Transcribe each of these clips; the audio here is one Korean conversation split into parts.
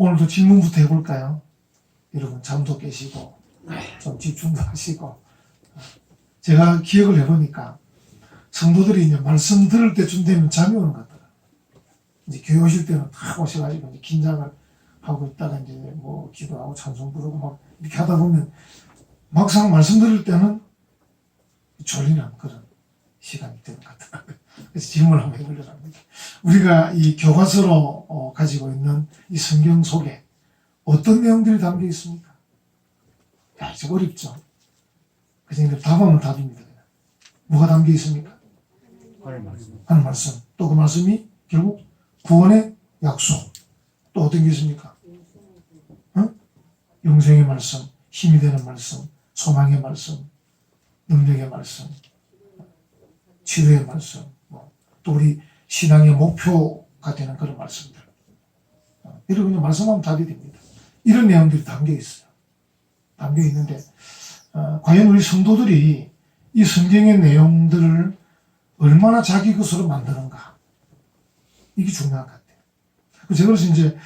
오늘도 질문부터 해볼까요? 여러분 잠도 깨시고 좀 집중도 하시고. 제가 기억을 해보니까 성도들이 이제 말씀 들을 때쯤 되면 잠이 오는 것 같더라고요. 이제 교회 오실 때는 다 오셔가지고 이제 긴장을 하고 있다가 이제 뭐 기도하고 찬송 부르고 막 이렇게 하다 보면 막상 말씀 들을 때는 졸리는 그런 시간이 되는 것 같더라고요. 그래서 질문을 한번 해보려고 합니다. 우리가 이 교과서로 가지고 있는 이 성경 속에 어떤 내용들이 담겨 있습니까? 야, 이제 어렵죠? 그래서 답하면 답입니다. 그냥. 뭐가 담겨 있습니까? 하는 말씀. 또 그 말씀이 결국 구원의 약속. 또 어떤 게 있습니까? 영생의 말씀, 힘이 되는 말씀, 소망의 말씀, 능력의 말씀, 치료의 말씀, 또 우리 신앙의 목표가 되는 그런 말씀들. 이런 그냥 말씀하면 답이 됩니다. 이런 내용들이 담겨 있어요. 담겨 있는데 과연 우리 성도들이 이 성경의 내용들을 얼마나 자기 것으로 만드는가, 이게 중요한 것 같아요. 그래서 이제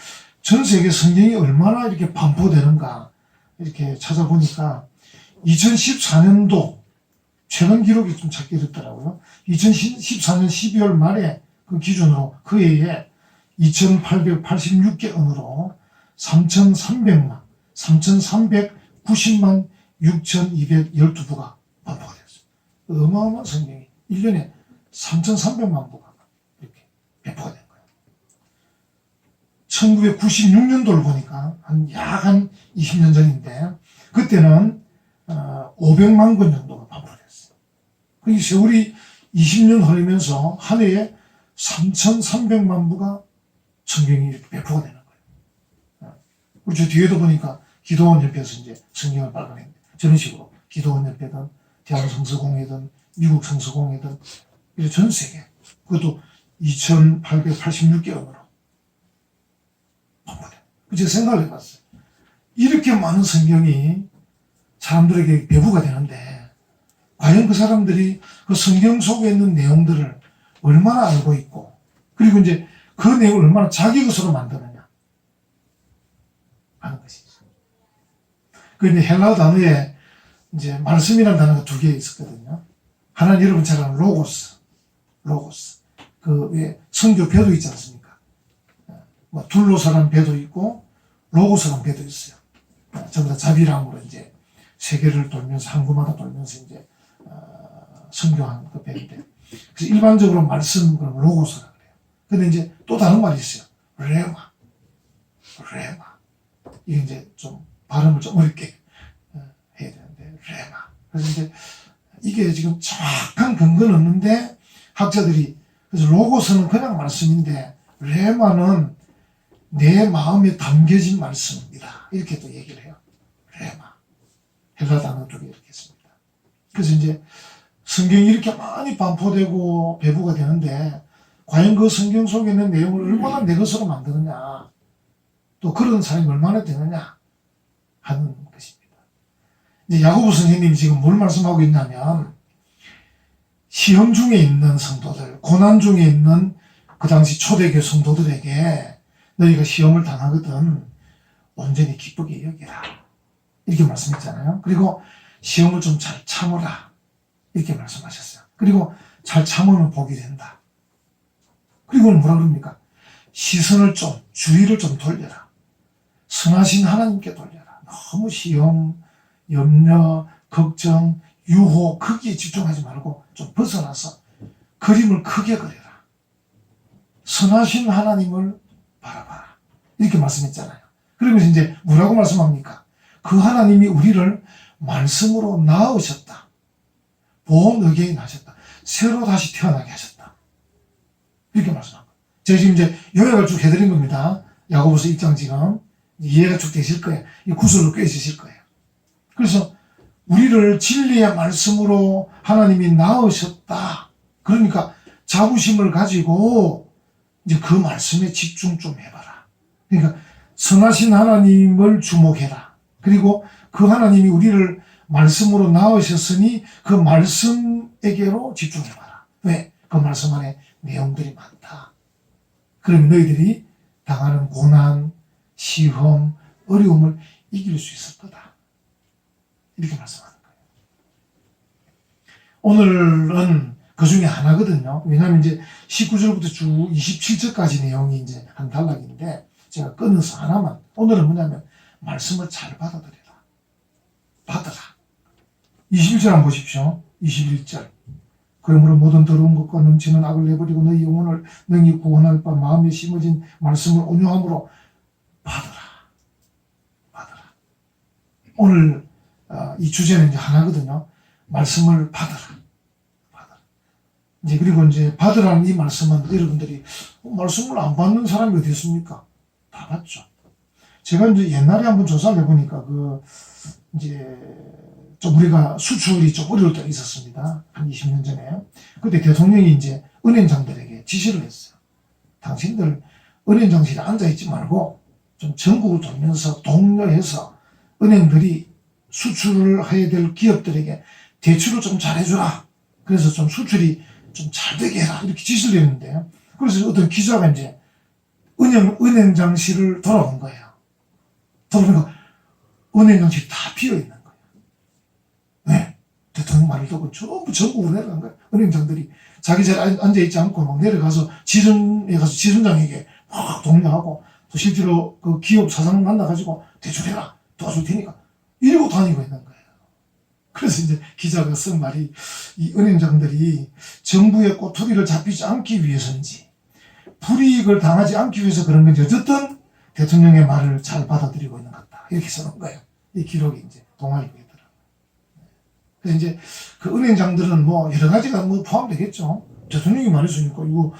전 세계 성경이 얼마나 이렇게 반포되는가 이렇게 찾아보니까 2014년도 최근 기록이 좀 찾기 어렵더라고요. 2014년 12월 말에 그 기준으로 그 해에 2886개 언어로 3,390만 6,212부가 반포가 되었어요. 어마어마한 성경이 1년에 3,300만 부가 이렇게 배포가 된 거예요. 1996년도를 보니까 약 한 20년 전인데 그때는 500만 권 정도가 반포됐어요. 그 세월이 20년 흐르면서 한 해에 3,300만 부가 성경이 이렇게 배포가 되는 거예요. 그리고 저 뒤에도 보니까 기도원 옆에서 이제 성경을 발간했는데 저런 식으로 기도원 옆에든 대한 성서공회든 미국 성서공회든 이제 전 세계 그것도 2,886개 언어로 반포돼요. 제가 생각을 해봤어요. 이렇게 많은 성경이 사람들에게 배부가 되는데 과연 그 사람들이 그 성경 속에 있는 내용들을 얼마나 알고 있고 그리고 이제 그 내용을 얼마나 자기 것으로 만드느냐 하는 것이죠. 그런데 헬라어 단어에 이제 말씀이라는 단어가 두 개 있었거든요. 하나는 여러분 잘 아는 로고스. 그 왜 성교 배도 있지 않습니까? 뭐 둘로서란 배도 있고 로고스란 배도 있어요. 전부 다 자비랑으로 이제 세계를 돌면서 항구마다 돌면서 이제 선교한 그 배인데 그래서 일반적으로 말씀 그럼 로고스라 그래요. 근데 이제 또 다른 말이 있어요. 레마. 이게 이제 좀 발음을 좀 어렵게 해야 되는데 레마. 그래서 이제 이게 지금 정확한 근거는 없는데 학자들이 그래서 로고스는 그냥 말씀인데 레마는 내 마음에 담겨진 말씀이다. 이렇게 또 얘기를 해요. 레마. 헬라 단어 두 개 이렇게 했습니다. 그래서 이제 성경이 이렇게 많이 반포되고 배부가 되는데 과연 그 성경 속에 있는 내용을 얼마나 내 것으로 만드느냐 또 그런 사람이 얼마나 되느냐 하는 것입니다. 이제 야고보 선생님이 지금 뭘 말씀하고 있냐면 시험 중에 있는 성도들, 고난 중에 있는 그 당시 초대교회 성도들에게 너희가 시험을 당하거든 온전히 기쁘게 여기라 이렇게 말씀했잖아요. 그리고 시험을 좀 잘 참으라 이렇게 말씀하셨어요. 그리고 잘 참으면 복이 된다. 그리고는 뭐라 그럽니까? 시선을 좀 주의를 좀 돌려라. 선하신 하나님께 돌려라. 너무 시험, 염려, 걱정, 유혹 거기에 집중하지 말고 좀 벗어나서 그림을 크게 그려라. 선하신 하나님을 바라봐라. 이렇게 말씀했잖아요. 그러면서 이제 뭐라고 말씀합니까? 그 하나님이 우리를 말씀으로 낳으셨다. 본 의계인 하셨다. 새로 다시 태어나게 하셨다. 이렇게 말씀합니다. 제가 지금 이제 요약을 쭉 해드린 겁니다. 야고보서 1장 지금 이해가 쭉 되실 거예요. 이 구슬로 꽤 있으실 거예요. 그래서 우리를 진리의 말씀으로 하나님이 낳으셨다. 그러니까 자부심을 가지고 이제 그 말씀에 집중 좀 해봐라. 그러니까 선하신 하나님을 주목해라. 그리고 그 하나님이 우리를 말씀으로 낳으셨으니 그 말씀에게로 집중해봐라. 왜? 그 말씀 안에 내용들이 많다. 그럼 너희들이 당하는 고난, 시험, 어려움을 이길 수 있을 거다. 이렇게 말씀하는 거예요. 오늘은 그 중에 하나거든요. 왜냐하면 이제 19절부터 주 27절까지 내용이 이제 한 단락인데 제가 끊어서 하나만, 오늘은 뭐냐면 말씀을 잘 받아들여라. 받아라. 21절 한번 보십시오. 21절. 그러므로 모든 더러운 것과 넘치는 악을 내버리고 너희 영혼을 능히 구원할 바 마음에 심어진 말씀을 온유함으로 받아라. 받아라. 오늘 이 주제는 이제 하나거든요. 말씀을 받아라. 받아라. 이제 그리고 이제 받으라는 이 말씀은 여러분들이 말씀을 안 받는 사람이 어디 있습니까? 다 받죠. 제가 이제 옛날에 한번 조사를 해보니까 이제 좀 우리가 수출이 좀 어려울 때가 있었습니다. 한 20년 전에. 그때 대통령이 이제 은행장들에게 지시를 했어요. 당신들 은행장실에 앉아있지 말고 좀 전국을 돌면서 독려해서 은행들이 수출을 해야 될 기업들에게 대출을 좀 잘해주라. 그래서 좀 수출이 좀 잘 되게 해라. 이렇게 지시를 했는데, 그래서 어떤 기자가 이제 은행장실을 돌아온 거예요. 돌아보니까 은행장실이 다 비어있는 거예요. 네. 대통령 말을 듣고 전부 전국으로 내려간 거예요. 은행장들이 자기 자리에 앉아있지 않고 막 내려가서 지점에 가서 지점장에게 막 독려하고, 또 실제로 그 기업 사장 만나가지고 대출해라. 도와줄 테니까. 이러고 다니고 있는 거예요. 그래서 이제 기자가 쓴 말이, 이 은행장들이 정부의 꼬투리를 잡히지 않기 위해서인지 불이익을 당하지 않기 위해서 그런 건지 어쨌든 대통령의 말을 잘 받아들이고 있는 것 같다. 이렇게 써놓은 거예요. 이 기록이 이제 동아일보에 들어요. 그래서 이제 그 은행장들은 뭐 여러 가지가 뭐 포함되겠죠. 대통령이 말했으니까 이거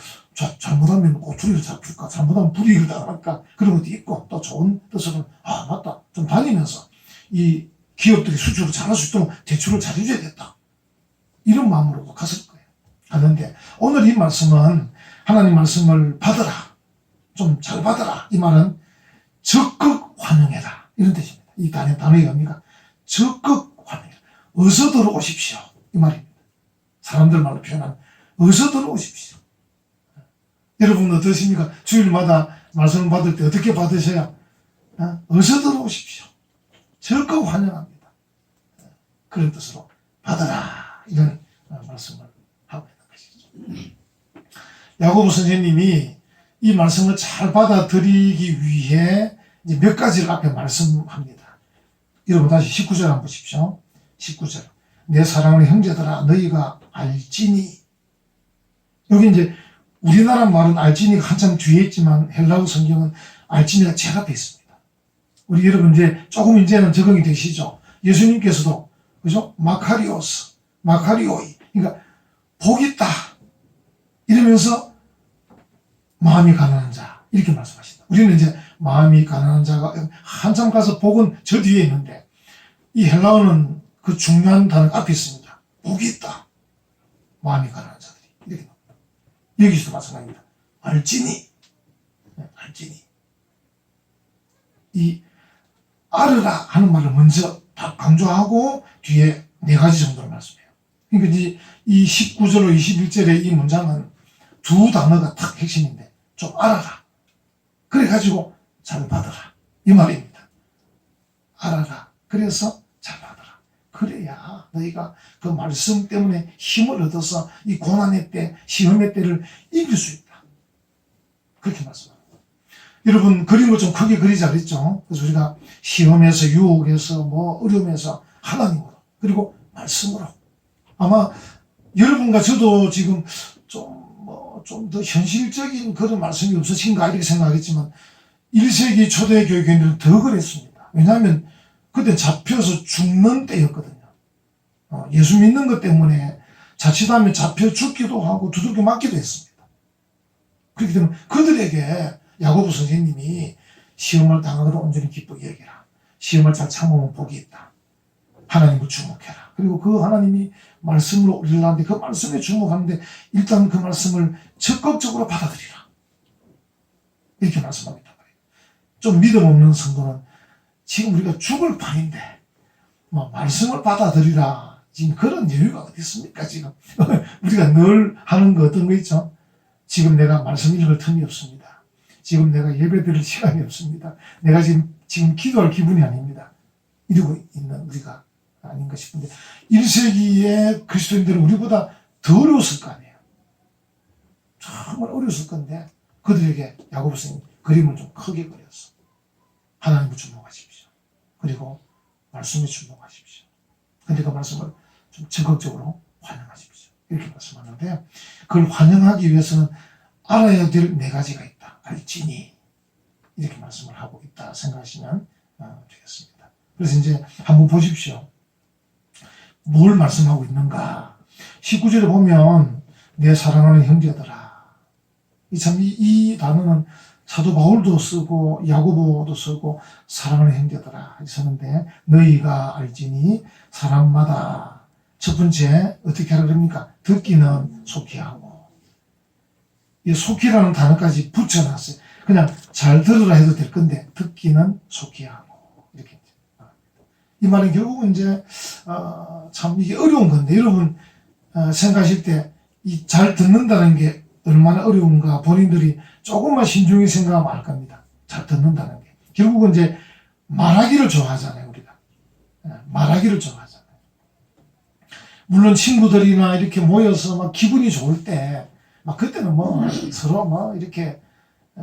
잘못하면 꼬투리를 잡힐까, 잘못하면 불이익을 당할까, 그런 것도 있고, 또 좋은 뜻으로는 아 맞다, 좀 다니면서 이 기업들이 수출을 잘할 수 있도록 대출을 잘해줘야겠다, 이런 마음으로도 갔을 거예요. 하는데 오늘 이 말씀은 하나님 말씀을 받으라, 좀 잘 받으라, 이 말은 적극 환영해라, 이런 뜻입니다. 이 단어의 의미가 적극 환영해라, 어서 들어오십시오, 이 말입니다. 사람들 말로 표현하면 어서 들어오십시오. 여러분 어떠십니까? 주일마다 말씀을 받을 때 어떻게 받으셔야? 어서 들어오십시오. 적극 환영합니다. 그런 뜻으로 받아라, 이런 말씀을 하고 있는 것이죠. 야고보 선생님이 이 말씀을 잘 받아들이기 위해 이제 몇 가지를 앞에 말씀합니다. 여러분 다시 19절 한번 보십시오. 19절. 내 사랑하는 형제들아, 너희가 알지니. 여기 이제 우리나라 말은 알지니가 한참 뒤에 있지만 헬라어 성경은 알지니가 제일 앞에 있습니다. 우리 여러분 이제 조금 이제는 적응이 되시죠? 예수님께서도, 그죠? 마카리오이. 그러니까, 복 있다. 이러면서, 마음이 가난한 자. 이렇게 말씀하신다. 우리는 이제, 마음이 가난한 자가, 한참 가서 복은 저 뒤에 있는데, 이 헬라어는 그 중요한 단어가 앞에 있습니다. 복이 있다. 마음이 가난한 자들이. 이렇게 나옵니다. 여기서도 마찬가지입니다. 알지니. 네, 알지니. 이, 알으라 하는 말을 먼저 강조하고 뒤에 네 가지 정도로 말씀해요. 그러니까 이 19절로 21절의 이 문장은 두 단어가 딱 핵심인데 좀 알아라. 그래가지고 잘 받아라. 이 말입니다. 알아라. 그래서 잘 받아라. 그래야 너희가 그 말씀 때문에 힘을 얻어서 이 고난의 때, 시험의 때를 이길 수 있다. 그렇게 말씀합니다. 여러분 그림을 좀 크게 그리자 그랬죠. 그래서 우리가 시험에서, 유혹에서, 뭐 어려움에서 하나님으로, 그리고 말씀으로. 아마 여러분과 저도 지금 좀 더 현실적인 그런 말씀이 없으신가 이렇게 생각하겠지만 1세기 초대 교회교인들은 더 그랬습니다. 왜냐하면 그때 잡혀서 죽는 때였거든요. 예수 믿는 것 때문에 자칫하면 잡혀 죽기도 하고 두들겨 맞기도 했습니다. 그렇기 때문에 그들에게 야고보 선생님이 시험을 당하거든 온전히 기쁘게 여기라. 시험을 잘 참으면 복이 있다. 하나님을 주목해라. 그리고 그 하나님이 말씀으로 우리를 하는데 그 말씀에 주목하는데 일단 그 말씀을 적극적으로 받아들이라. 이렇게 말씀합니다. 좀 믿음 없는 성도는 지금 우리가 죽을 판인데 뭐 말씀을 받아들이라. 지금 그런 여유가 어디 있습니까? 지금 우리가 늘 하는 거 어떤 거 있죠? 지금 내가 말씀 읽을 틈이 없습니다. 지금 내가 예배 드릴 시간이 없습니다. 내가 지금 기도할 기분이 아닙니다. 이러고 있는 우리가 아닌가 싶은데 1세기의 그리스도인들은 우리보다 더 어려웠을 거 아니에요. 정말 어려웠을 건데 그들에게 야고보 선생님 그림을 좀 크게 그렸어. 하나님을 주목하십시오. 그리고 말씀에 주목하십시오. 근데 그 말씀을 좀 적극적으로 환영하십시오. 이렇게 말씀하는데 그걸 환영하기 위해서는 알아야 될 네 가지가 있다. 알지니 이렇게 말씀을 하고 있다 생각하시면 되겠습니다. 그래서 이제 한번 보십시오. 뭘 말씀하고 있는가. 19절에 보면 내 사랑하는 형제들아. 이 단어는 사도 바울도 쓰고 야고보도 쓰고 사랑하는 형제들아 쓰는데 너희가 알지니 사람마다 첫 번째 어떻게 하라 그럽니까? 듣기는 속히 하고. 이 속히라는 단어까지 붙여놨어요. 그냥 잘 들으라 해도 될 건데 듣기는 속히 하고 이렇게. 이 말은 결국은 이제 참 이게 어려운 건데 여러분 생각하실 때 이 잘 듣는다는 게 얼마나 어려운가 본인들이 조금만 신중히 생각하면 알 겁니다. 잘 듣는다는 게. 결국은 이제 말하기를 좋아하잖아요, 우리가. 말하기를 좋아하잖아요. 물론 친구들이나 이렇게 모여서 막 기분이 좋을 때, 막 그때는 뭐 서로 뭐 이렇게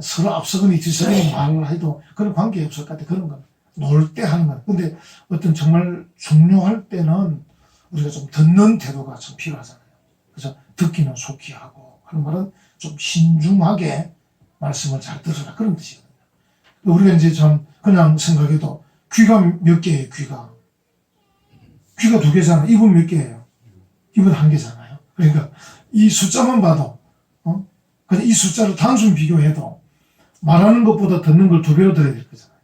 서로 앞서거니 뒤서거니 말을 해도 그런 관계 없을 것 같아. 그런 건. 놀 때 하는 건. 근데 어떤 정말 중요할 때는 우리가 좀 듣는 태도가 좀 필요하잖아요. 그래서 듣기는 속히 하고 하는 말은 좀 신중하게 말씀을 잘 들으라 그런 뜻이거든요. 우리가 이제 좀 그냥 생각해도 귀가 몇 개예요, 귀가? 귀가 2개잖아요. 입은 몇 개예요? 입은 1개잖아요. 그러니까 이 숫자만 봐도 그냥 이 숫자를 단순 비교해도 말하는 것보다 듣는 걸 2배로 들어야 될 거잖아요.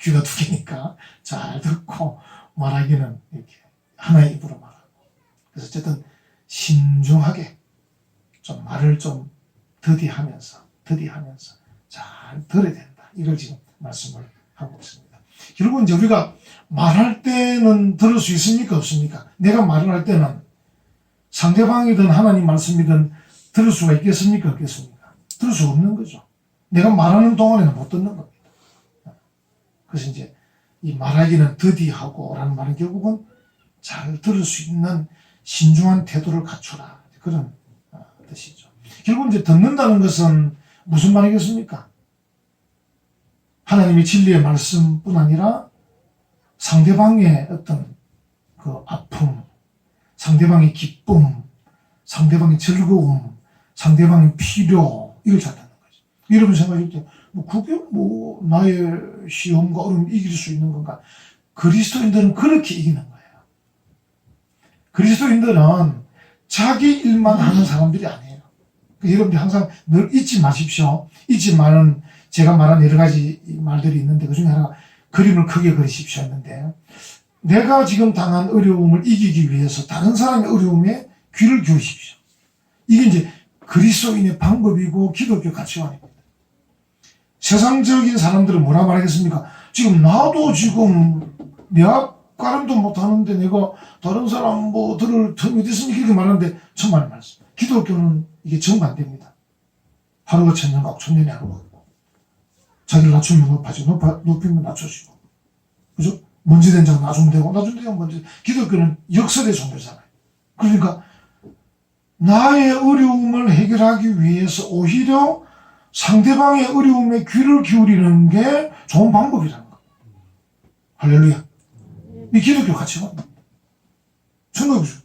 귀가 2개니까 잘 듣고 말하기는 이렇게 하나의 입으로 말하고. 그래서 어쨌든 신중하게 좀 말을 좀 더디하면서 잘 들어야 된다. 이걸 지금 말씀을 하고 있습니다. 결국 이제 우리가 말할 때는 들을 수 있습니까? 없습니까? 내가 말을 할 때는 상대방이든 하나님 말씀이든 들을 수가 있겠습니까? 없겠습니까? 들을 수 없는 거죠. 내가 말하는 동안에는 못 듣는 겁니다. 그래서 이제 이 말하기는 더디하고 라는 말은 결국은 잘 들을 수 있는 신중한 태도를 갖추라. 그런 뜻이죠. 결국 이제 듣는다는 것은 무슨 말이겠습니까? 하나님의 진리의 말씀뿐 아니라 상대방의 어떤 그 아픔, 상대방의 기쁨, 상대방의 즐거움, 상대방의 필요, 이걸 잘 듣는 거죠. 여러분 생각할 때, 그게 나의 시험과 어려움을 이길 수 있는 건가? 그리스도인들은 그렇게 이기는 거예요. 그리스도인들은 자기 일만 하는 사람들이 아니에요. 여러분들 항상 늘 잊지 마십시오. 잊지 말은 제가 말한 여러 가지 말들이 있는데 그 중에 하나가 그림을 크게 그리십시오 했는데 내가 지금 당한 어려움을 이기기 위해서 다른 사람의 어려움에 귀를 기울이십시오. 이게 이제 그리스도인의 방법이고 기독교 가치관입니다. 세상적인 사람들은 뭐라 말하겠습니까? 지금 나도 지금 내 앞가림도 못하는데 내가 다른 사람 들을 틈이 됐으니까 이렇게 말하는데 정말 말씀. 기독교는 이게 정반대입니다. 하루가 천년 같고 천년이 하루가 같고 자기를 낮추면 높아지고 높이면 낮춰지고 그죠? 먼지 된 자가 낮으면 되고 낮은 자가 먼지. 기독교는 역설의 종교잖아요. 그러니까 나의 어려움을 해결하기 위해서 오히려 상대방의 어려움에 귀를 기울이는 게 좋은 방법이라는 거. 할렐루야. 이 기독교 가치관입니다. 생각해보십시오.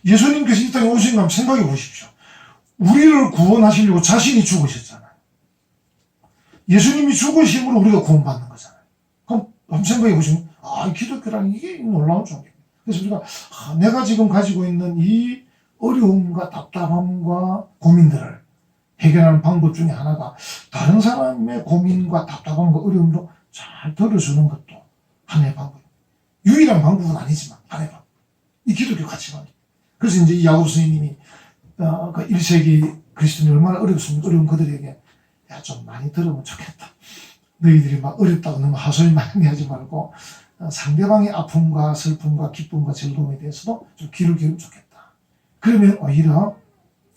예수님께서 이 땅에 오신 거 생각해 보십시오. 우리를 구원하시려고 자신이 죽으셨잖아요. 예수님이 죽으심으로 우리가 구원받는 거잖아요. 그럼 한번 생각해 보시면 기독교라는 이게 놀라운 종교입니다. 그래서 우리가 내가 지금 가지고 있는 이 어려움과 답답함과 고민들을 해결하는 방법 중에 하나가 다른 사람의 고민과 답답함과 어려움도 잘 들어주는 것도 하나의 방법입니다. 유일한 방법은 아니지만 하나의 방법. 이 기독교 가치관입니다. 그래서 이제 이 야고보 스님이 그 1세기 그리스도인이 얼마나 어렵습니까? 어려운 그들에게 좀 많이 들으면 좋겠다. 너희들이 막 어렵다고 너무 하소연 많이 하지 말고 상대방의 아픔과 슬픔과 기쁨과 즐거움에 대해서도 좀 귀를 기울이면 좋겠다. 그러면 오히려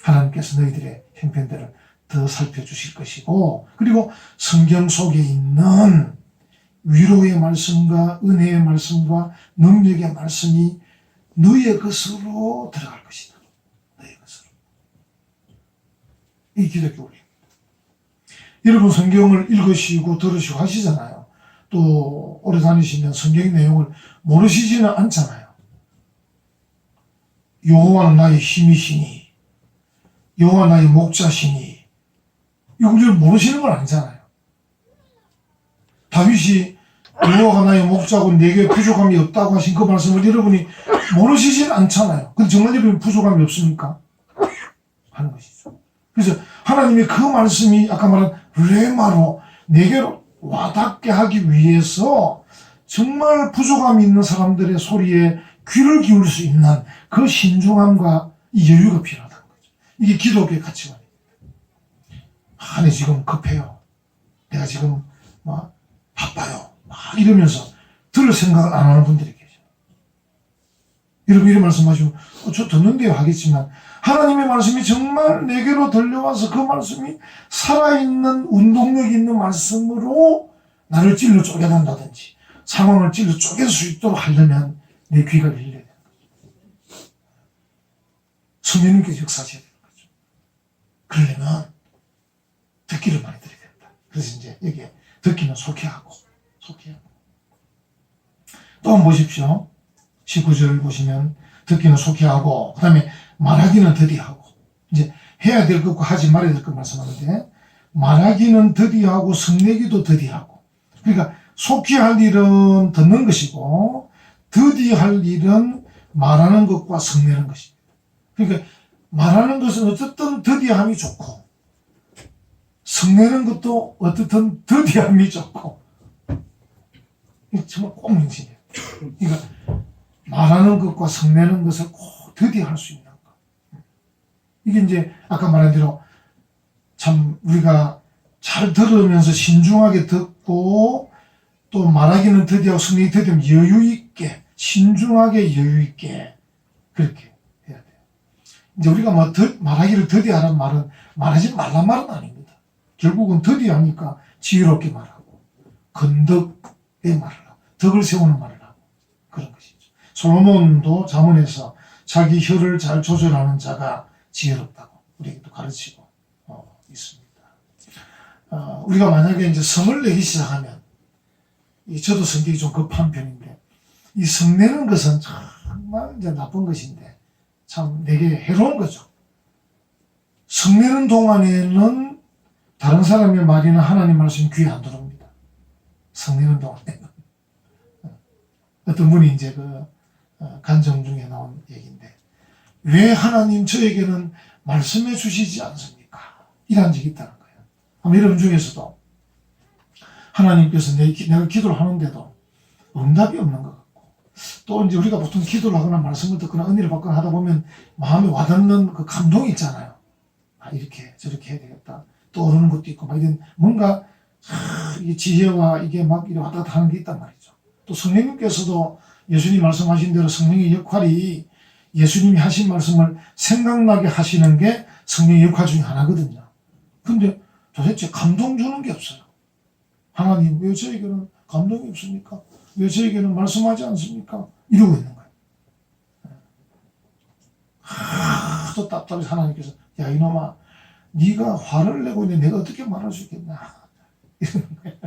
하나님께서 너희들의 형편들을 더 살펴주실 것이고, 그리고 성경 속에 있는 위로의 말씀과 은혜의 말씀과 능력의 말씀이 너의 것으로 들어갈 것이다. 너의 것으로. 이 기독교 원리. 여러분 성경을 읽으시고 들으시고 하시잖아요. 또 오래 다니시면 성경 내용을 모르시지는 않잖아요. 여호와는 나의 힘이시니, 여호와 나의 목자시니, 이걸 모르시는 건 아니잖아요. 다윗이 여호와가 나의 목자고 내게 부족함이 없다고 하신 그 말씀을 여러분이 모르시진 않잖아요. 근데 정말 여러분 부족함이 없습니까? 하는 것이죠. 그래서 하나님의 그 말씀이 아까 말한 레마로 내게로 와닿게 하기 위해서 정말 부족함이 있는 사람들의 소리에 귀를 기울일 수 있는 그 신중함과 이 여유가 필요하다는 거죠. 이게 기독교의 가치관입니다. 내 지금 급해요. 내가 지금 막 바빠요. 막 이러면서 들을 생각을 안 하는 분들이 계셔요. 여러분 이런 말씀하시면 저 듣는데요 하겠지만 하나님의 말씀이 정말 내게로 들려와서 그 말씀이 살아있는 운동력 있는 말씀으로 나를 찔러 쪼개단다든지 상황을 찔러 쪼갤 수 있도록 하려면 내 귀가 열려야 되는 거죠. 성령님께서 역사하셔야 되는 거죠. 그러려면 듣기를 많이 들어야 된다. 그래서 이제 여기에 듣기는 속해하고 또 한번 보십시오. 19절 보시면 듣기는 속해하고 그 다음에 말하기는 더디하고 이제 해야 될 것과 하지 말아야 될 것 말씀하는데 말하기는 더디하고 성내기도 더디하고 그러니까 속해할 일은 듣는 것이고 더디할 일은 말하는 것과 성내는 것입니다. 그러니까 말하는 것은 어쨌든 더디함이 좋고 성내는 것도 어떻든 더디함이 좋고 이게 정말 꼭 명심해요. 그러니까 말하는 것과 성내는 것을 꼭 더디할 수 있는 것. 이게 이제 아까 말한 대로 참 우리가 잘 들으면서 신중하게 듣고 또 말하기는 더디하고 성내기 더디하면 여유 있게 신중하게 여유 있게 그렇게 해야 돼요. 이제 우리가 뭐 말하기를 더디하라는 말은 말하지 말란 말은 아닙니다. 결국은 더디하니까 지혜롭게 말하고 건덕의 말을 하고 덕을 세우는 말을 하고 그런 것이죠. 솔로몬도 잠언에서 자기 혀를 잘 조절하는 자가 지혜롭다고 우리에게도 가르치고 있습니다. 우리가 만약에 이제 성을 내기 시작하면 저도 성격이 좀 급한 편인데 이 성내는 것은 정말 이제 나쁜 것인데 참 내게 해로운 거죠. 성내는 동안에는 다른 사람의 말이나 하나님 말씀이 귀에 안 들어옵니다. 성내는 동안에는. 어떤 분이 이제 간정 중에 나온 얘기인데 왜 하나님 저에게는 말씀해 주시지 않습니까? 이런 적이 있다는 거예요. 아마 여러분 중에서도 하나님께서 내가 기도를 하는데도 응답이 없는 것 같고 또 이제 우리가 보통 기도를 하거나 말씀을 듣거나 은혜를 받거나 하다 보면 마음에 와닿는 그 감동이 있잖아요. 이렇게 저렇게 해야 되겠다. 떠오르는 것도 있고 막 이런 뭔가 이게 지혜와 이게 막 이렇게 왔다 갔다 하는 게 있단 말이죠. 또 성령님께서도 예수님 말씀하신 대로 성령의 역할이 예수님이 하신 말씀을 생각나게 하시는 게 성령의 역할 중에 하나거든요. 근데 도대체 감동 주는 게 없어요. 하나님 왜 저에게는 감동이 없습니까? 왜 저에게는 말씀하지 않습니까? 이러고 있는 거예요. 또 답답해서 하나님께서 야 이놈아 네가 화를 내고 있는데 내가 어떻게 말할 수 있겠나 이러는 거예요.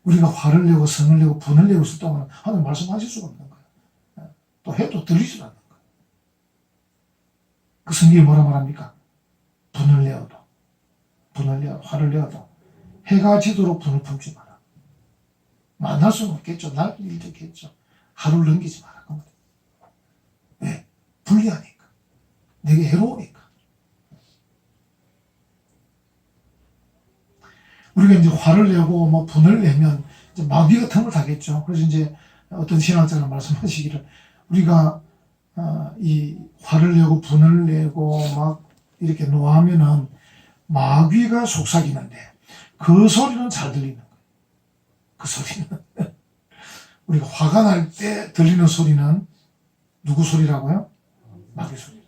우리가 화를 내고 성을 내고 분을 내고 있을 동안 하나님 말씀하실 수가 없는 거예요. 또 해도 들리지 않는 거예요. 그 성경이 뭐라 말합니까? 분을 내어도 화를 내어도 해가 지도록 분을 품지 마라. 만날 수는 없겠죠. 날 일도 있겠죠. 하루를 넘기지 마라. 왜? 불리하니까. 내게 해로우니까. 우리가 이제 화를 내고 뭐 분을 내면 이제 마귀 같은 걸 타겠죠. 그래서 이제 어떤 신학자가 말씀하시기를 우리가 이 화를 내고 분을 내고 막 이렇게 노하면은 마귀가 속삭이는데 그 소리는 잘 들리는 거예요. 그 소리는 우리가 화가 날 때 들리는 소리는 누구 소리라고요? 마귀 소리.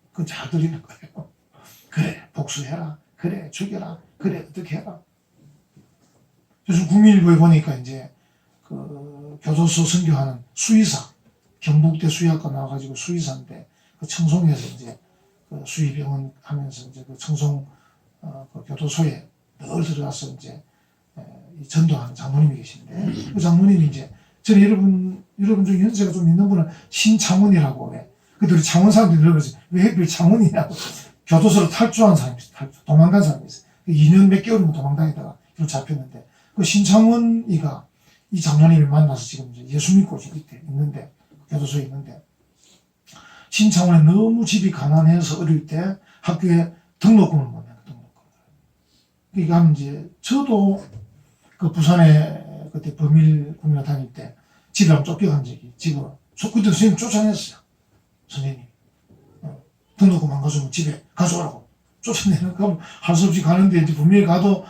그건 잘 들리는 거예요. 그래 복수해라. 그래 죽여라, 그래 어떻게 해라. 요즘 국민일보에 보니까 이제 그 교도소 선교하는 수의사, 경북대 수의학과 나와가지고 수의사인데 그 청송에서 이제 그 수의병원 하면서 이제 그 청송 그 교도소에 늘 들어가서 이제 이 전도하는 장로님이 계신데 그 장로님이 이제 저는 여러분 중 연세가 좀 있는 분은 신창원이라고 해. 근데 우리 창원 사람들이 그러지 왜 하필 창원이냐고. 교도소를 탈주한 사람이 있어요. 도망간 사람이 있어요. 2년 몇 개월이면 도망다니다가 이로 잡혔는데 그 신창원이가 이 장로님을 만나서 지금 이제 예수 믿고 지금 있는데 교도소에 있는데 신창원이 너무 집이 가난해서 어릴 때 학교에 등록금을 못 내는 등록금을. 그러니까 하면 이제 저도 그 부산에 그때 범일 국민학 다닐 때 집에 한번 쫓겨간 적이 집을 그때 선생님 쫓아냈어요. 선생님 등록금 안 가져오면 집에 가져오라고 쫓아내는 거 할 수 없이 가는데 이제 분명히 가도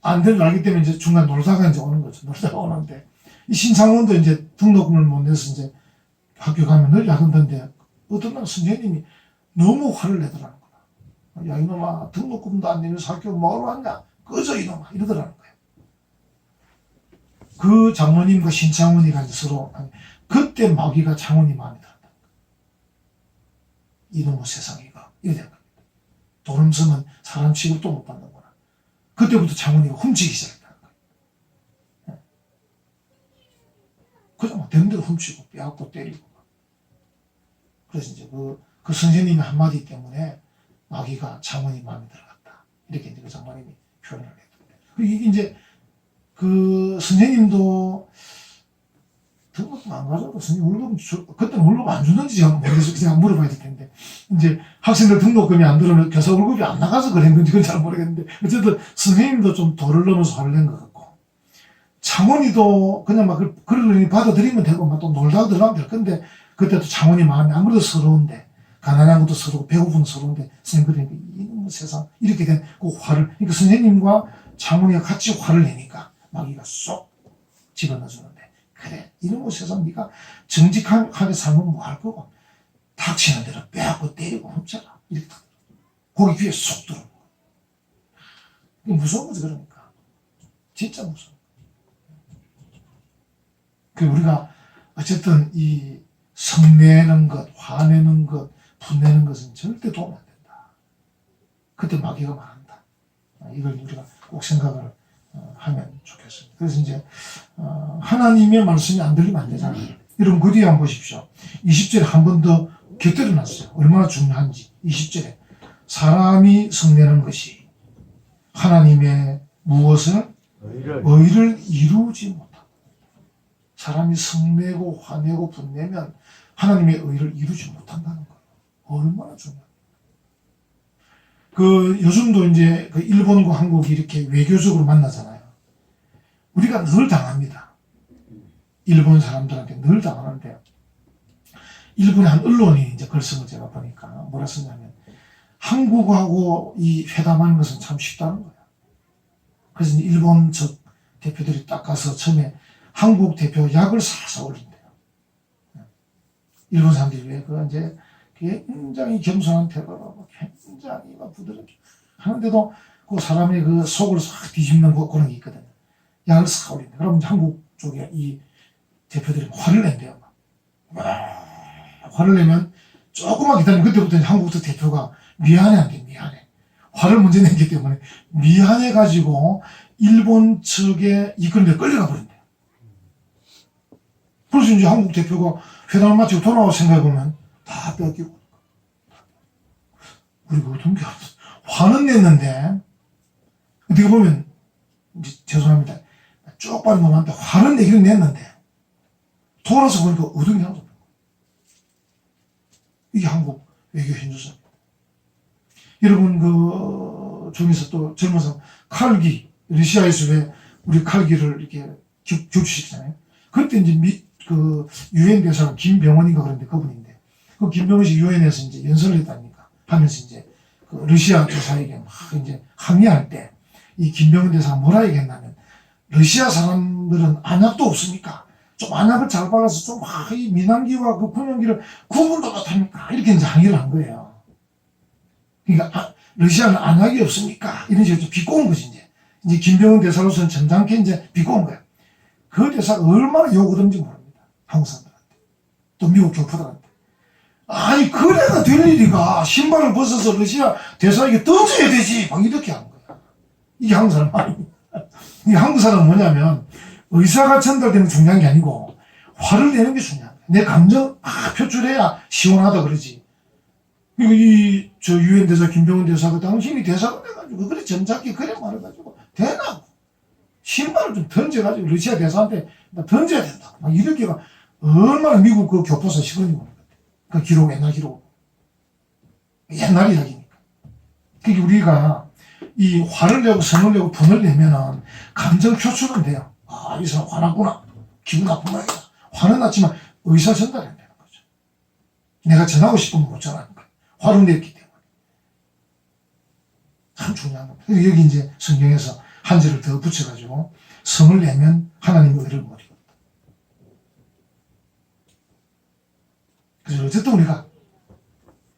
안 되는 걸 알기 때문에 이제 중간 놀다가 이제 오는 거죠. 놀다가 오는데 이 신창원도 이제 등록금을 못 내서 이제 학교 가면 늘 야근던데 어떤 날 선생님이 너무 화를 내더라는 거야. 야 이놈아 등록금도 안 내면서 학교 뭐하러 왔냐? 꺼져 이놈아 이러더라는 거야. 그 장로님과 신창원이가 이제 서로 그때 마귀가 창원이 마음에 들었다. 이놈의 세상이가 이래 된 겁니다. 돈 없으면 사람 취급도 못 받는구나. 그때부터 창원이가 훔치기 시작했다는 거예요. 그냥 막 된 대로 훔치고 빼앗고 때리고. 그래서 이제 그 선생님의 한마디 때문에 마귀가 창원이 마음에 들어갔다. 이렇게 이제 그 장로님이 표현을 했던데. 이게 이제 그 선생님도 등록금 안 가져도 선생님 월급 그때는 월급 안 주는지 제가 모르겠어요. 제가 물어봐야 될 텐데 이제 학생들 등록금이 안 들어오면 교사 월급이 안 나가서 그런 건지 그건 잘 모르겠는데 어쨌든 선생님도 좀 도를 넘어서 화를 낸 것 같고 창원이도 그냥 막 그러니 받아들이면 되고 막 또 놀다가 들어가면 될 건데 그때도 창원이 마음이 안 그래도 서러운데 가난한 것도 서러우고 배고픈 서러운데 선생님 그러니까 이놈의 세상 이렇게 된 그 화를 그러니까 선생님과 창원이가 같이 화를 내니까 마귀가 쏙 집어넣어주는데 그래 이놈의 세상 네가 정직하게 살면 뭐 할 거고 닥치는 대로 빼앗고 때리고 훔쳐라 이렇게 거기 귀에 쏙 들어오는 거야. 무서운 거지 그러니까 진짜 무서워. 그 우리가 어쨌든 이 성내는 것, 화내는 것, 분내는 것은 절대 도움 안 된다. 그때 마귀가 말한다. 이걸 우리가 꼭 생각을 하면 좋겠습니다. 그래서 이제 하나님의 말씀이 안 들리면 안 되잖아요. 여러분 그 뒤에 한번 보십시오. 20절에 한 번 더 곁들여 놨어요. 얼마나 중요한지. 20절에 사람이 성내는 것이 하나님의 무엇을? 의를 이루지 못한다. 사람이 성내고 화내고 분내면 하나님의 의를 이루지 못한다는 거예요. 얼마나 중요합니까? 그 요즘도 이제 그 일본과 한국이 이렇게 외교적으로 만나잖아요. 우리가 늘 당합니다. 일본 사람들한테 늘 당하는데 일본의 한 언론이 이제 글 쓴 걸 제가 보니까 뭐라 썼냐면 한국하고 이 회담하는 것은 참 쉽다는 거야. 그래서 이제 일본 측 대표들이 딱 가서 처음에 한국 대표 약을 살살 올린대요. 일본 사람들이 왜 그 이제 굉장히 겸손한 태도로 굉장히 막 부드럽게 하는데도 그 사람의 그 속을 싹 뒤집는 그런 게 있거든요. 약을 싹 올린대. 그러면 한국 쪽에 이 대표들이 화를 낸대요. 화를 내면 조금만 기다리면 그때부터 한국 대표가 미안해 안 돼, 미안해. 화를 먼저 냈기 때문에 미안해가지고 일본 측에 이끌려 끌려가 버린대요. 그래서 이제 한국 대표가 회담을 마치고 돌아올 생각해보면 다 뺏기고. 우리가 어떤 게 화는 냈는데, 어떻게 보면, 죄송합니다. 쪽발이 놈한테 화는 내기는 냈는데, 돌아서 보니까 얻은 게 하나도 없고. 이게 한국 외교 현주소입니다. 여러분, 그, 중에서 또 젊은 사람, 칼기, 러시아에서 왜 우리 칼기를 이렇게 격추시키잖아요. 그때 이제 유엔 대사가 김병원인가 그런데 그분인데, 그 김병원 씨 유엔에서 이제 연설을 했다니까 하면서 이제 그 러시아 대사에게 막 이제 항의할 때 이 김병원 대사가 뭐라 얘기했냐면 러시아 사람들은 안약도 없으니까 좀 안약을 잘 발라서 좀 이 민항기와 그 군용기를 구분도 못합니까? 이렇게 이제 항의를 한 거예요. 그러니까 러시아는 안약이 없습니까? 이런 식으로 좀 비꼬은 거지, 이제 김병은 대사로서는 점잖게 이제 비꼬은 거야. 그 대사가 얼마나 욕을 하는지 모릅니다. 한국 사람들한테. 또 미국 교포들한테. 아니, 그래가 될 일이가 신발을 벗어서 러시아 대사에게 던져야 되지. 막 이렇게 한 거야. 이게 한국 사람 아닙니다. 이게 한국 사람은 뭐냐면, 의사가 전달되는 게 중요한 게 아니고, 화를 내는 게 중요한 거야. 내 감정 표출해야 시원하다 그러지. 저 유엔 대사 김병은 대사가 당신이 대사가 돼가지고 그래 점잖게 그래 말해가지고 되나 신발을 좀 던져가지고 러시아 대사한테 던져야 된다. 막 이렇게가 얼마나 미국 그 교포사 시간이 오는 것 같아. 그 기록 옛날 기록 옛날 이야기니까. 그러니까 우리가 이 화를 내고 성을 내고 분을 내면은 감정 표출은 돼요. 아, 이 사람 화났구나. 기분 나쁜 모양이다. 화는 났지만 의사 전달이 안 되는 거죠. 내가 전하고 싶으면 못 전하는 거야. 화를 냈기 때문에. 참 중요한 겁니다. 여기 이제 성경에서 한 절을 더 붙여가지고 성을 내면 하나님의 의를 못 이룬다. 그래서 어쨌든 우리가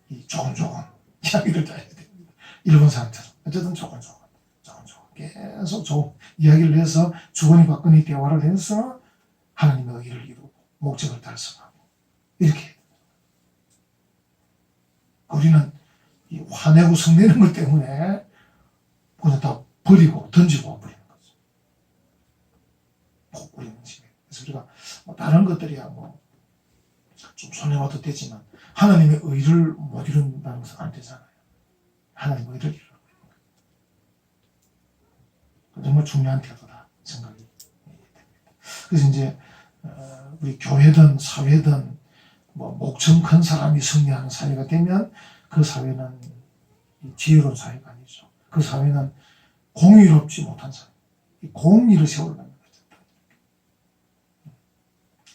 이 조곤조곤 이야기를 짜야 됩니다. 일본 사람처럼 어쨌든 조곤조곤 계속 좋은 이야기를 해서 주거니 받거니 대화를 해서 하나님의 의를 이루고 목적을 달성하고 이렇게 우리는 이 화내고 성내는 것 때문에 그냥 다 버리고 던지고 버리는 거죠. 꼭 우리는 지금. 그래서 우리가 뭐 다른 것들이야 뭐 좀 손해봐도 되지만 하나님의 의를 못 이룬다는 것은 안 되잖아요. 하나님의 의를 이루는 거예요. 정말 중요한 태도다 생각이 됩니다. 그래서 이제 우리 교회든 사회든 뭐 목청 큰 사람이 승리하는 사회가 되면 그 사회는 지혜로운 사회가 아니죠. 그 사회는 공의롭지 못한 사회. 공의를 세우려는 거죠.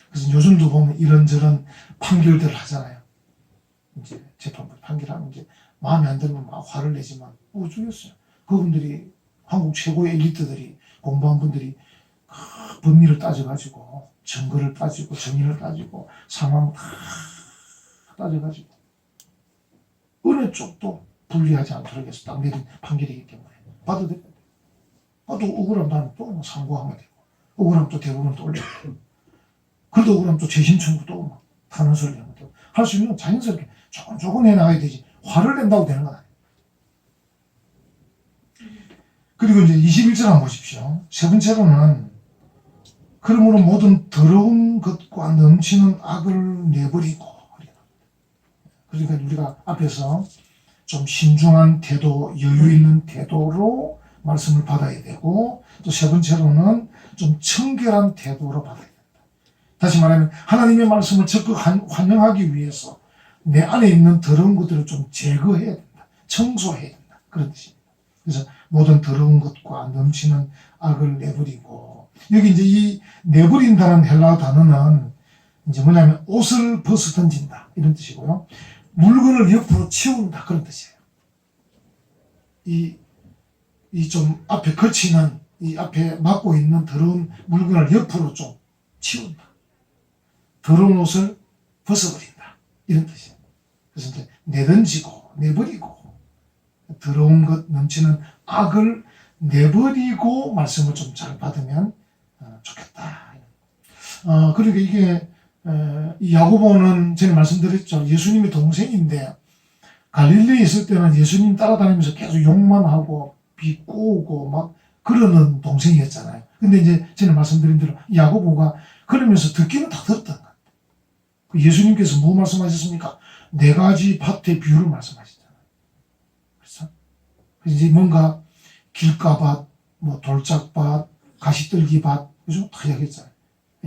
그래서 요즘도 보면 이런저런 판결들을 하잖아요. 이제 재판부 판결하면 이제 마음에 안 들면 막 화를 내지만 우주였어요. 그분들이 한국 최고의 엘리트들이 공부한 분들이 법리를 따져가지고 증거를 따지고 정의를 따지고 상황을 다 따져가지고 어느 쪽도 불리하지 않도록 해서 딱 내린 판결이기 때문에 봐도 돼요. 또 억울하면 나는 또 상고하면 되고 억울하면 또 대법원 또 올리고 그래도 억울하면 또 재심 청구 또 탄원서를 내면 되고 할 수 있는 건 자연스럽게 조금 해나가야 되지 화를 낸다고 되는 건 아니에요. 그리고 이제 21절 한번 보십시오. 세 번째로는 그러므로 모든 더러운 것과 넘치는 악을 내버리고 그러니까 우리가 앞에서 좀 신중한 태도, 여유 있는 태도로 말씀을 받아야 되고 또 세 번째로는 좀 청결한 태도로 받아야 된다. 다시 말하면 하나님의 말씀을 적극 환영하기 위해서 내 안에 있는 더러운 것들을 좀 제거해야 된다. 청소해야 된다. 그런 뜻입니다. 그래서 모든 더러운 것과 넘치는 악을 내버리고 여기 이제 이 내버린다는 헬라어 단어는 이제 뭐냐면 옷을 벗어 던진다 이런 뜻이고요. 물건을 옆으로 치운다 그런 뜻이에요. 이 좀 앞에 거치는 이 앞에 막고 있는 더러운 물건을 옆으로 좀 치운다. 더러운 옷을 벗어버린다 이런 뜻이에요. 그래서 이제 내던지고 내버리고 더러운 것 넘치는 악을 내버리고 말씀을 좀 잘 받으면 좋겠다. 그리고 이게 이 야고보는 전에 말씀드렸죠. 예수님의 동생인데 갈릴리에 있을 때는 예수님 따라다니면서 계속 욕만 하고 비꼬고 막 그러는 동생이었잖아요. 근데 이제 전에 말씀드린 대로 야고보가 그러면서 듣기는 다 들었던 것 같아요. 예수님께서 뭐 말씀하셨습니까? 네 가지 밭의 비유를 말씀하셨잖아요. 그래서 이제 뭔가 길가밭, 뭐 돌짝밭, 가시떨기밭 요즘 다 이야기했잖아요.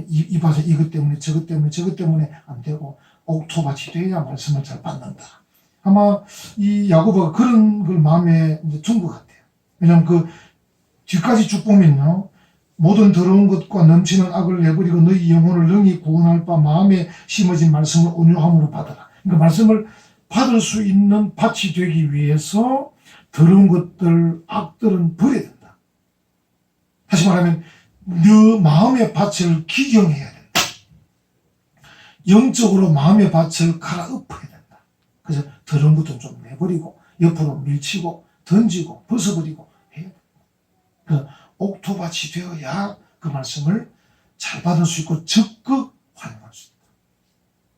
이 밭에 이것 때문에 저것 때문에 안 되고 옥토밭이 돼야 말씀을 잘 받는다. 아마 이 야고보가 그런 걸 마음에 이제 둔 것 같아요. 왜냐하면 그 뒤까지 쭉 보면요. 모든 더러운 것과 넘치는 악을 내버리고 너희 영혼을 능히 구원할 바 마음에 심어진 말씀을 온유함으로 받아라. 그러니까 말씀을 받을 수 있는 밭이 되기 위해서 더러운 것들, 악들은 버려야 된다. 다시 말하면 너 마음의 밭을 기경해야 된다. 영적으로 마음의 밭을 갈아엎어야 된다. 그래서 더러운 것도 좀 내버리고 옆으로 밀치고 던지고 벗어버리고 해야 돼. 그 옥토밭이 되어야 그 말씀을 잘 받을 수 있고 적극 활용할 수 있다.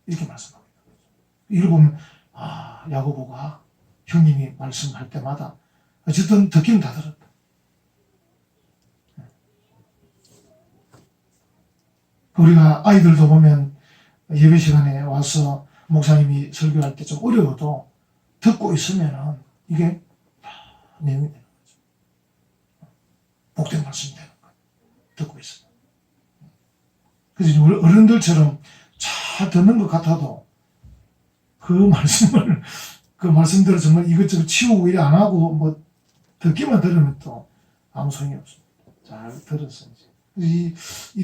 이렇게 말씀합니다. 읽어보면 야고보가 형님이 말씀할 때마다 어쨌든 듣기는 다 들었다. 우리가 아이들도 보면 예배 시간에 와서 목사님이 설교할 때 좀 어려워도 듣고 있으면은 이게 다 내용이 되는 거죠. 복된 말씀이 되는 거예요. 듣고 있으면. 그래서 우리 어른들처럼 잘 듣는 것 같아도 그 말씀대로 정말 이것저것 치우고 일 안 하고 뭐 듣기만 들으면 또 아무 소용이 없습니다. 잘 들었는지. 이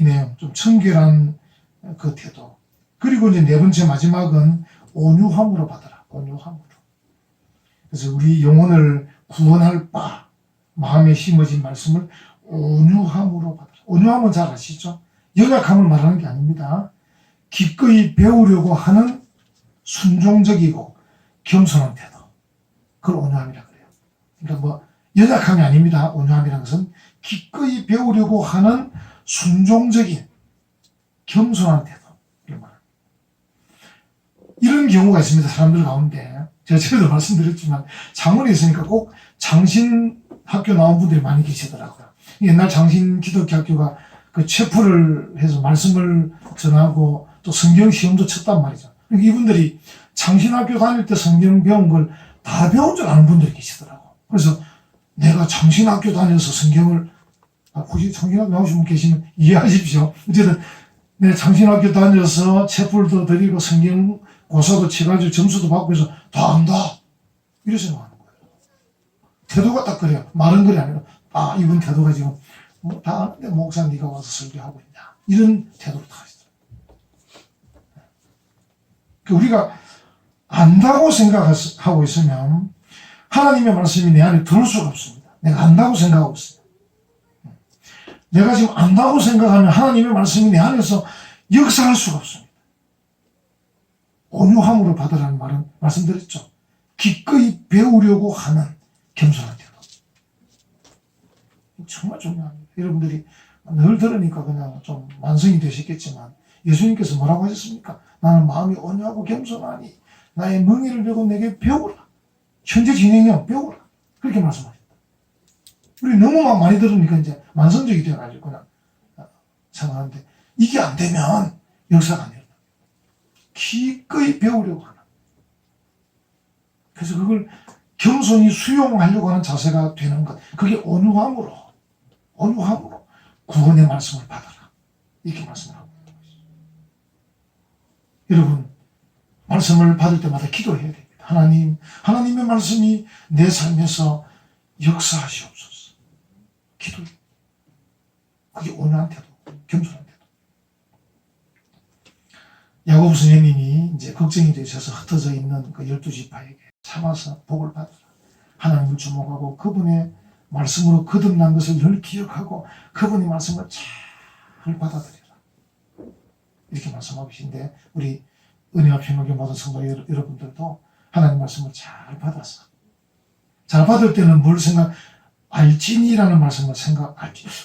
내용, 좀 청결한 그 태도. 그리고 이제 네 번째 마지막은 온유함으로 받아라. 온유함으로. 그래서 우리 영혼을 구원할 바, 마음에 심어진 말씀을 온유함으로 받아라. 온유함은 잘 아시죠? 연약함을 말하는 게 아닙니다. 기꺼이 배우려고 하는 순종적이고 겸손한 태도. 그걸 온유함이라 그래요. 그러니까 뭐 연약함이 아닙니다. 온유함이라는 것은 기꺼이 배우려고 하는 순종적인 겸손한 태도. 이런 경우가 있습니다. 사람들 가운데. 제가 전에도 말씀드렸지만 창원에 있으니까 꼭 장신학교 나온 분들이 많이 계시더라고요. 옛날 장신 기독교 학교가 그 체프를 해서 말씀을 전하고 또 성경 시험도 쳤단 말이죠. 그러니까 이분들이 장신학교 다닐 때 성경 배운 걸 다 배운 줄 아는 분들이 계시더라고. 그래서 내가 장신학교 다녀서 성경을 혹시 장신학교 나오신 분 계시면 이해하십시오. 어쨌든 내가 장신학교 다녀서 체풀도 드리고 성경 고사도 쳐가지고 점수도 받고 해서 다 안다. 이렇게 생각하는 거예요. 태도가 딱 그래요. 말은 그래 아니라 이분 태도가 지금 뭐 다 아는데 목사 네가 와서 설교하고 있냐. 이런 태도로 다 하시더라고요. 우리가 안다고 생각하고 있으면 하나님의 말씀이 내 안에 들어올 수가 없습니다. 내가 안다고 생각하고 있어요. 내가 지금 안다고 생각하면 하나님의 말씀이 내 안에서 역사할 수가 없습니다. 온유함으로 받으라는 말은 말씀드렸죠. 기꺼이 배우려고 하는 겸손한 태도. 정말 중요합니다. 여러분들이 늘 들으니까 그냥 좀 완성이 되셨겠지만 예수님께서 뭐라고 하셨습니까? 나는 마음이 온유하고 겸손하니 나의 멍에를 들고 내게 배우라. 현재 진행형 배우라. 그렇게 말씀하셨다. 우리 너무 많이 들으니까 이제 만성적이 돼가지고 그냥 생각하는데 이게 안 되면 역사가 안 일어나. 기꺼이 배우려고 하는. 그래서 그걸 겸손히 수용하려고 하는 자세가 되는 것. 그게 온유함으로 구원의 말씀을 받아라. 이렇게 말씀을 하고 있는 것이죠. 여러분, 말씀을 받을 때마다 기도해야 됩니다. 하나님의 말씀이 내 삶에서 역사하시옵소서. 기도. 그게 온유한 태도, 겸손한 태도. 야고보 선생님이 이제 걱정이 되셔서 흩어져 있는 그 12지파에게 참아서 복을 받으라. 하나님을 주목하고 그분의 말씀으로 거듭난 것을 늘 기억하고 그분의 말씀을 잘 받아들여라. 이렇게 말씀하고 계신데 우리 은혜와 평강의 모든 성도 여러분들도 하나님 말씀을 잘 받아서 잘 받을 때는 뭘 알지니라는 말씀을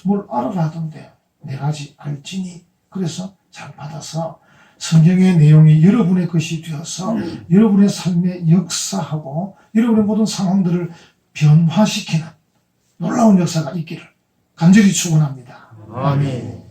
뭘 알아라 하던데 내가 알지니 그래서 잘 받아서 성경의 내용이 여러분의 것이 되어서 여러분의 삶에 역사하고 여러분의 모든 상황들을 변화시키는 놀라운 역사가 있기를 간절히 축원합니다. 아멘.